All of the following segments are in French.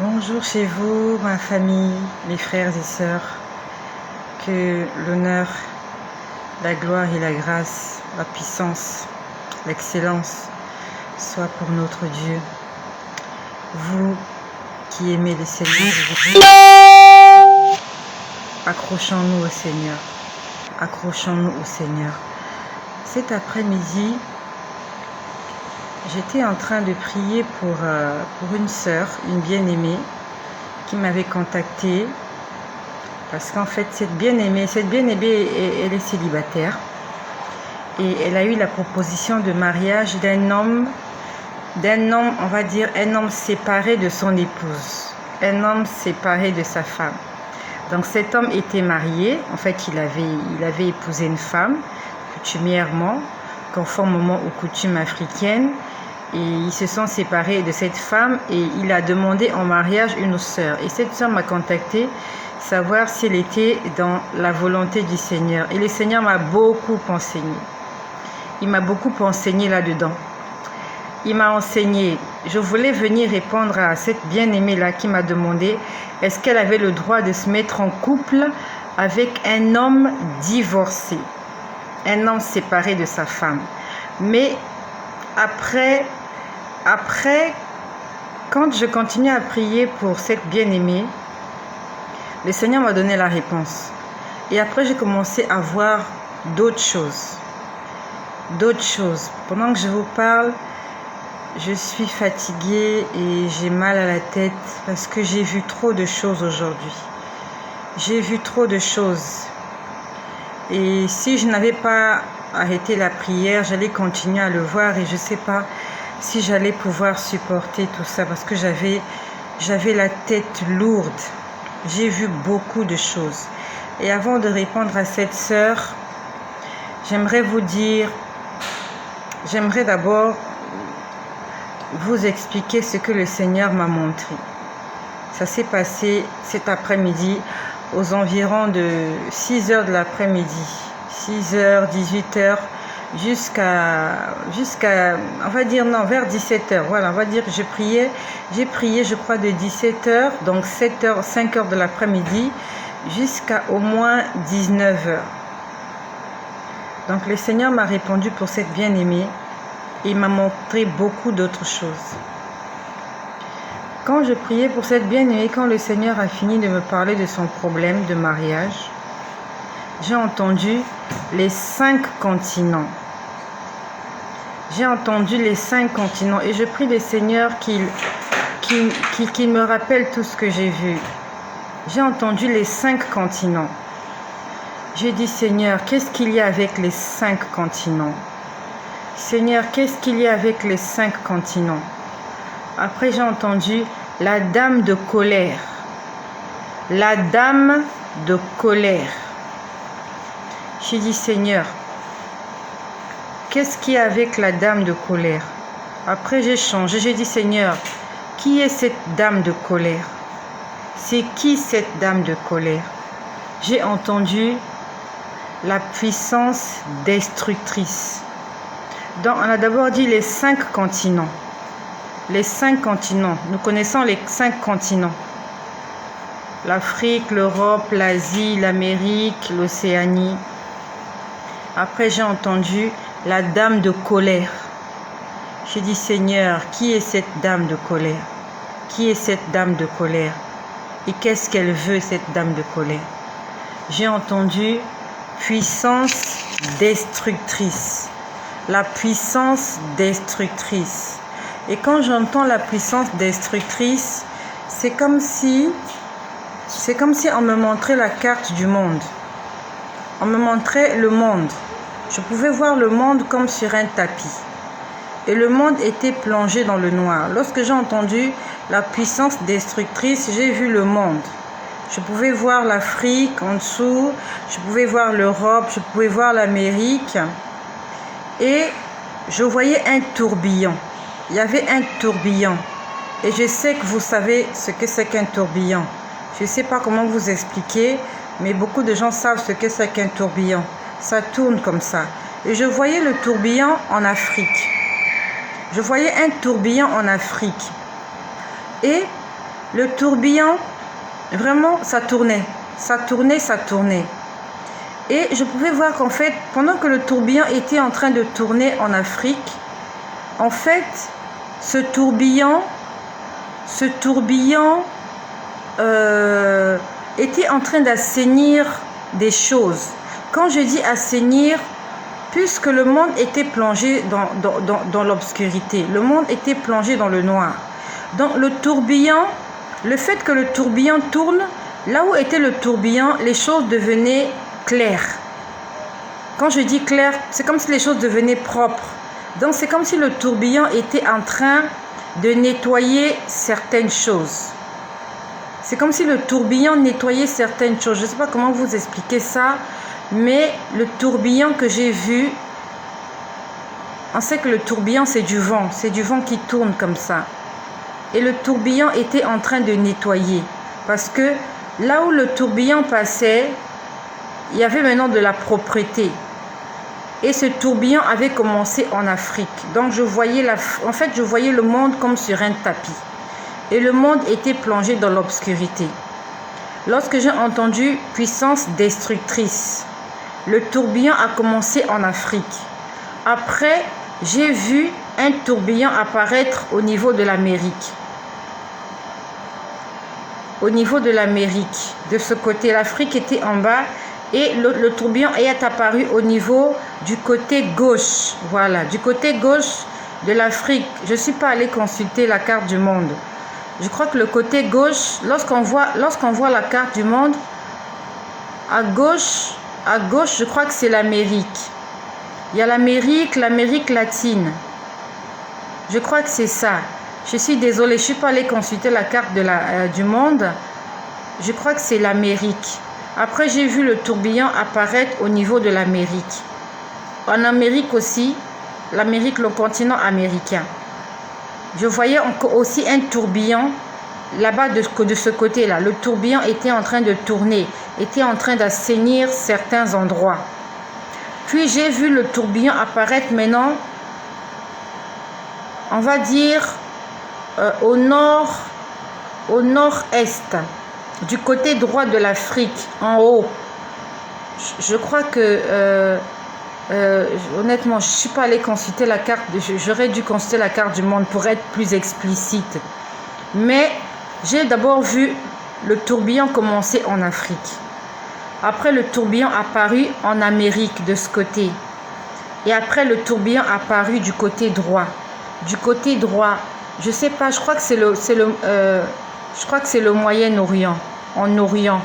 Bonjour chez vous, ma famille, mes frères et sœurs. Que l'honneur, la gloire et la grâce, la puissance, l'excellence soient pour notre Dieu. Vous qui aimez le Seigneur, accrochons-nous au Seigneur. Accrochons-nous au Seigneur. Cet après-midi, j'étais en train de prier pour une sœur, une bien-aimée, qui m'avait contactée. Parce qu'en fait, cette bien-aimée, elle est célibataire. Et elle a eu la proposition de mariage d'un homme, on va dire, un homme séparé de son épouse. Un homme séparé de sa femme. Donc cet homme était marié. En fait, il avait épousé une femme, coutumièrement, conformément aux coutumes africaines. Et ils se sont séparés de cette femme et il a demandé en mariage une sœur. Et cette sœur m'a contacté, savoir si elle était dans la volonté du Seigneur. Et le Seigneur m'a beaucoup enseigné. Il m'a beaucoup enseigné là-dedans. Il m'a enseigné. Je voulais venir répondre à cette bien-aimée-là qui m'a demandé est-ce qu'elle avait le droit de se mettre en couple avec un homme divorcé, un homme séparé de sa femme. Mais après, quand je continuais à prier pour cette bien-aimée, le Seigneur m'a donné la réponse. Et après, j'ai commencé à voir d'autres choses. Pendant que je vous parle, je suis fatiguée et j'ai mal à la tête parce que j'ai vu trop de choses aujourd'hui. J'ai vu trop de choses. Et si je n'avais pas arrêté la prière, j'allais continuer à le voir et je ne sais pas si j'allais pouvoir supporter tout ça parce que j'avais la tête lourde. J'ai vu beaucoup de choses. Et avant de répondre à cette sœur, j'aimerais d'abord vous expliquer ce que le Seigneur m'a montré. Ça s'est passé cet après-midi aux environs de 6 heures de l'après-midi. 6h, 18h, jusqu'à, on va dire non, vers 17h. Voilà, on va dire que j'ai prié, je crois, de 17h, donc 7h, 5h de l'après-midi, jusqu'à au moins 19h. Donc le Seigneur m'a répondu pour cette bien-aimée et il m'a montré beaucoup d'autres choses. Quand je priais pour cette bien-aimée, quand le Seigneur a fini de me parler de son problème de mariage, j'ai entendu les 5 continents. J'ai entendu les 5 continents et je prie le Seigneur qu'il me rappelle tout ce que j'ai vu. J'ai entendu les 5 continents. J'ai dit, Seigneur, qu'est-ce qu'il y a avec les 5 continents? Seigneur, qu'est-ce qu'il y a avec les 5 continents? Après, j'ai entendu la dame de colère. La dame de colère. J'ai dit, Seigneur, qu'est-ce qu'il y a avec la dame de colère? Après, j'ai changé. J'ai dit, Seigneur, qui est cette dame de colère? C'est qui cette dame de colère? J'ai entendu la puissance destructrice. Donc, on a d'abord dit les 5 continents. Les 5 continents. Nous connaissons les 5 continents. L'Afrique, l'Europe, l'Asie, l'Amérique, l'Océanie. Après, j'ai entendu la dame de colère. J'ai dit, Seigneur, qui est cette dame de colère? Qui est cette dame de colère? Et qu'est-ce qu'elle veut, cette dame de colère? J'ai entendu puissance destructrice. La puissance destructrice. Et quand j'entends la puissance destructrice, c'est comme si on me montrait la carte du monde. On me montrait le monde. Je pouvais voir le monde comme sur un tapis. Et le monde était plongé dans le noir. Lorsque j'ai entendu la puissance destructrice, j'ai vu le monde. Je pouvais voir l'Afrique en dessous, je pouvais voir l'Europe, je pouvais voir l'Amérique. Et je voyais un tourbillon. Il y avait un tourbillon. Et je sais que vous savez ce que c'est qu'un tourbillon. Je ne sais pas comment vous expliquer, mais beaucoup de gens savent ce que c'est qu'un tourbillon. Ça tourne comme ça. Et je voyais le tourbillon en Afrique. Je voyais un tourbillon en Afrique. Et Le tourbillon, vraiment, ça tournait. Ça tournait, ça tournait. Et je pouvais voir qu'en fait, pendant que le tourbillon était en train de tourner en Afrique, en fait, ce tourbillon était en train d'assainir des choses. Quand je dis assainir, puisque le monde était plongé dans l'obscurité, le monde était plongé dans le noir. Donc le tourbillon, le fait que le tourbillon tourne, là où était le tourbillon, les choses devenaient claires. Quand je dis clair, c'est comme si les choses devenaient propres. Donc c'est comme si le tourbillon était en train de nettoyer certaines choses. C'est comme si le tourbillon nettoyait certaines choses. Je ne sais pas comment vous expliquer ça, mais le tourbillon que j'ai vu, on sait que le tourbillon c'est du vent qui tourne comme ça. Et le tourbillon était en train de nettoyer. Parce que là où le tourbillon passait, il y avait maintenant de la propreté. Et ce tourbillon avait commencé en Afrique. Donc je voyais le monde comme sur un tapis. Et le monde était plongé dans l'obscurité. Lorsque j'ai entendu puissance destructrice, le tourbillon a commencé en Afrique. Après, j'ai vu un tourbillon apparaître au niveau de l'Amérique. Au niveau de l'Amérique, de ce côté, l'Afrique était en bas et le tourbillon est apparu au niveau du côté gauche. Voilà, du côté gauche de l'Afrique. Je ne suis pas allée consulter la carte du monde. Je crois que le côté gauche, lorsqu'on voit la carte du monde, à gauche, je crois que c'est l'Amérique. Il y a l'Amérique latine. Je crois que c'est ça. Je suis désolée, je ne suis pas allée consulter la carte du monde. Je crois que c'est l'Amérique. Après, j'ai vu le tourbillon apparaître au niveau de l'Amérique. En Amérique aussi, l'Amérique, le continent américain. Je voyais aussi un tourbillon là-bas de ce côté-là. Le tourbillon était en train de tourner, était en train d'assainir certains endroits. Puis j'ai vu le tourbillon apparaître maintenant, on va dire, au nord-est, du côté droit de l'Afrique, en haut. Je crois que, honnêtement, je ne suis pas allée consulter la carte, j'aurais dû consulter la carte du monde pour être plus explicite. Mais j'ai d'abord vu le tourbillon commencer en Afrique. Après, le tourbillon apparu en Amérique, de ce côté. Et après, le tourbillon apparu du côté droit. Du côté droit, je ne sais pas, je crois que c'est le Moyen-Orient, en Orient,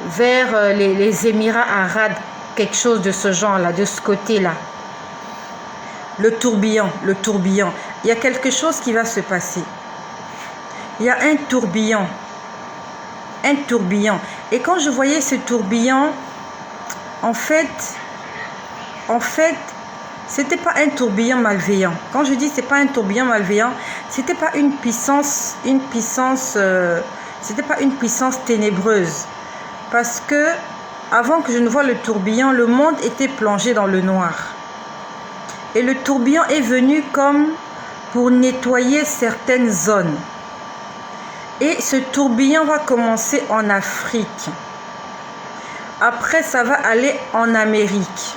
vers les Émirats arabes, quelque chose de ce genre-là, de ce côté-là. Le tourbillon. Il y a quelque chose qui va se passer. Il y a un tourbillon. Et quand je voyais ce tourbillon, en fait, c'était pas un tourbillon malveillant. Quand je dis c'est pas un tourbillon malveillant, c'était pas une puissance ténébreuse. Parce que avant que je ne voie le tourbillon, le monde était plongé dans le noir. Et le tourbillon est venu comme pour nettoyer certaines zones. Et ce tourbillon va commencer en Afrique. Après, ça va aller en Amérique.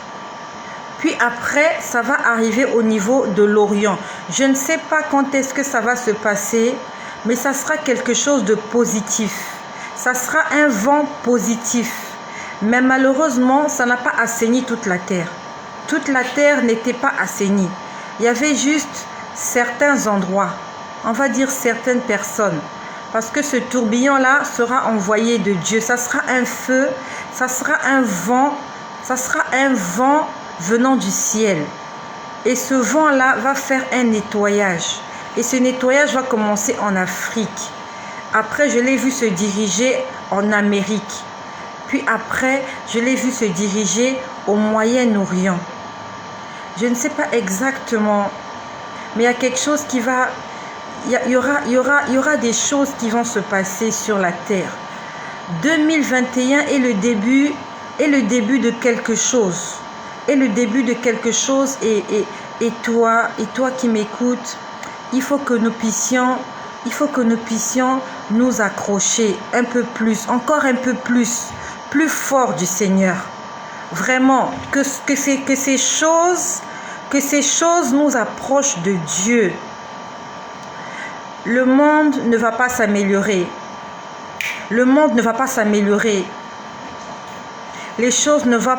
Puis après, ça va arriver au niveau de l'Orient. Je ne sais pas quand est-ce que ça va se passer, mais ça sera quelque chose de positif. Ça sera un vent positif. Mais malheureusement, ça n'a pas assaini toute la terre. Toute la terre n'était pas assainie. Il y avait juste certains endroits, on va dire certaines personnes. Parce que ce tourbillon-là sera envoyé de Dieu. Ça sera un feu, ça sera un vent venant du ciel. Et ce vent-là va faire un nettoyage. Et ce nettoyage va commencer en Afrique. Après, je l'ai vu se diriger en Amérique. Puis après, je l'ai vu se diriger au Moyen-Orient. Je ne sais pas exactement, mais il y a quelque chose qui va... Il y aura des choses qui vont se passer sur la terre. 2021 est le début de quelque chose. Et toi qui m'écoutes, il faut que nous puissions il faut que nous puissions nous accrocher un peu plus, encore un peu plus fort du Seigneur. Vraiment, que ces choses nous approchent de Dieu. Le monde ne va pas s'améliorer. Le monde ne va pas s'améliorer. Les choses ne vont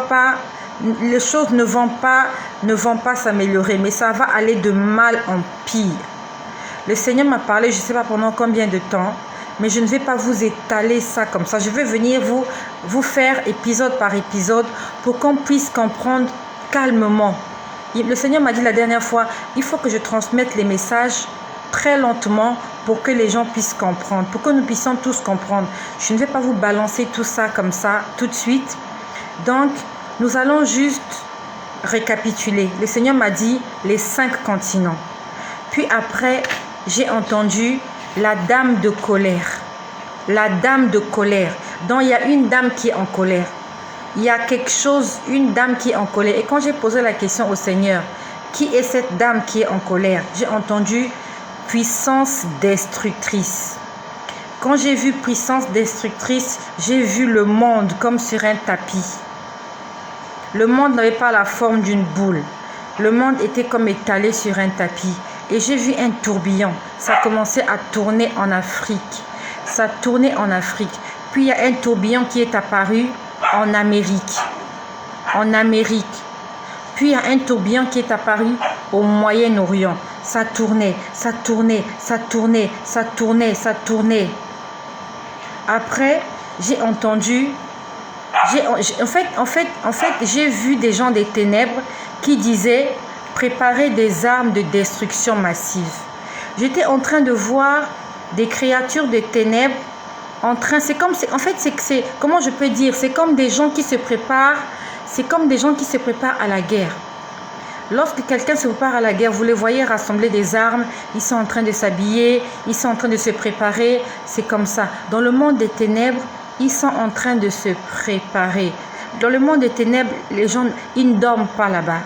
pas s'améliorer, mais ça va aller de mal en pire. Le Seigneur m'a parlé, je ne sais pas pendant combien de temps, mais je ne vais pas vous étaler ça comme ça. Je vais venir vous faire épisode par épisode pour qu'on puisse comprendre calmement. Le Seigneur m'a dit la dernière fois, il faut que je transmette les messages très lentement pour que les gens puissent comprendre, pour que nous puissions tous comprendre. Je ne vais pas vous balancer tout ça comme ça tout de suite. Donc, nous allons juste récapituler. Le Seigneur m'a dit les 5 continents. Puis après, j'ai entendu la dame de colère. La dame de colère. Donc, il y a une dame qui est en colère. Il y a quelque chose, une dame qui est en colère. Et quand j'ai posé la question au Seigneur, qui est cette dame qui est en colère? J'ai entendu puissance destructrice. Quand j'ai vu puissance destructrice, j'ai vu le monde comme sur un tapis. Le monde n'avait pas la forme d'une boule. Le monde était comme étalé sur un tapis. Et j'ai vu un tourbillon. Ça commençait à tourner en Afrique. Ça tournait en Afrique. Puis il y a un tourbillon qui est apparu en Amérique. En Amérique. Puis il y a un tourbillon qui est apparu au Moyen-Orient. Ça tournait, ça tournait, ça tournait, ça tournait, ça tournait. Après, j'ai entendu... En fait, j'ai vu des gens des ténèbres qui disaient préparer des armes de destruction massive. J'étais en train de voir des créatures de ténèbres comment je peux dire, c'est comme des gens qui se préparent, à la guerre. Lorsque quelqu'un se prépare à la guerre, vous les voyez rassembler des armes, ils sont en train de s'habiller, ils sont en train de se préparer, c'est comme ça. Dans le monde des ténèbres, ils sont en train de se préparer. Dans le monde des ténèbres, les gens, ils ne dorment pas là-bas.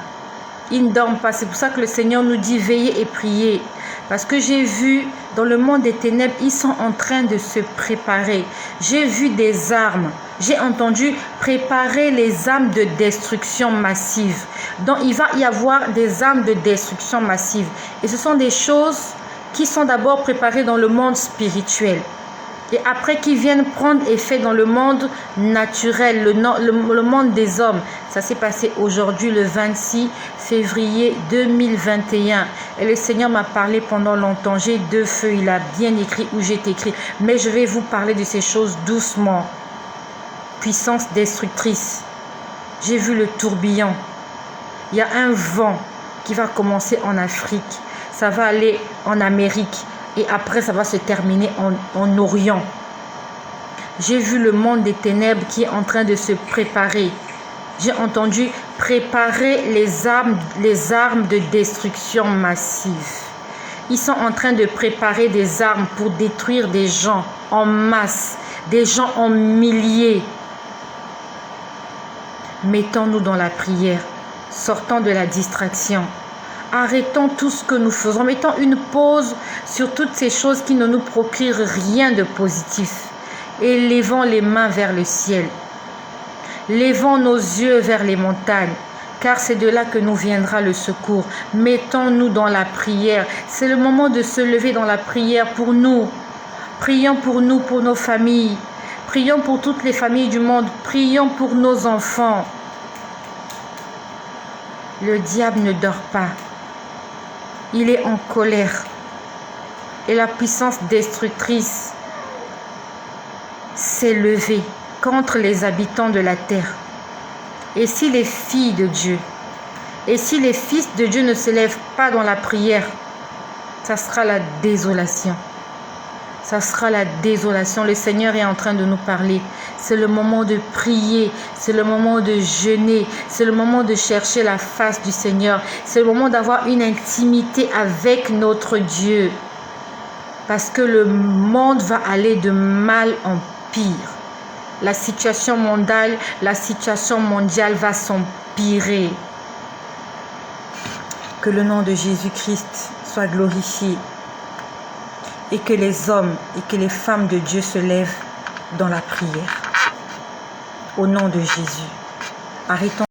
Ils ne dorment pas. C'est pour ça que le Seigneur nous dit veillez et priez. Parce que j'ai vu, dans le monde des ténèbres, ils sont en train de se préparer. J'ai vu des armes. J'ai entendu préparer les armes de destruction massive. Donc, il va y avoir des armes de destruction massive. Et ce sont des choses qui sont d'abord préparées dans le monde spirituel. Et après qui viennent prendre effet dans le monde naturel, le monde des hommes. Ça s'est passé aujourd'hui le 26 février 2021. Et le Seigneur m'a parlé pendant longtemps. J'ai 2 feux, il a bien écrit où j'ai écrit. Mais je vais vous parler de ces choses doucement. Puissance destructrice. J'ai vu le tourbillon. Il y a un vent qui va commencer en Afrique. Ça va aller en Amérique. Et après, ça va se terminer en Orient. J'ai vu le monde des ténèbres qui est en train de se préparer. J'ai entendu préparer les armes de destruction massive. Ils sont en train de préparer des armes pour détruire des gens en masse, des gens en milliers. Mettons-nous dans la prière, sortons de la distraction. Arrêtons tout ce que nous faisons. Mettons une pause sur toutes ces choses qui ne nous procurent rien de positif. Et levons les mains vers le ciel. Levons nos yeux vers les montagnes, car c'est de là que nous viendra le secours. Mettons-nous dans la prière. C'est le moment de se lever dans la prière pour nous. Prions pour nous, pour nos familles. Prions pour toutes les familles du monde. Prions pour nos enfants. Le diable ne dort pas. Il est en colère. Et la puissance destructrice s'est levée contre les habitants de la terre. Et si les filles de Dieu, et si les fils de Dieu ne se lèvent pas dans la prière, ça sera la désolation. Ça sera la désolation. Le Seigneur est en train de nous parler. C'est le moment de prier. C'est le moment de jeûner. C'est le moment de chercher la face du Seigneur. C'est le moment d'avoir une intimité avec notre Dieu. Parce que le monde va aller de mal en pire. La situation mondiale va s'empirer. Que le nom de Jésus-Christ soit glorifié. et que les hommes et que les femmes de Dieu se lèvent dans la prière. Au nom de Jésus, arrêtons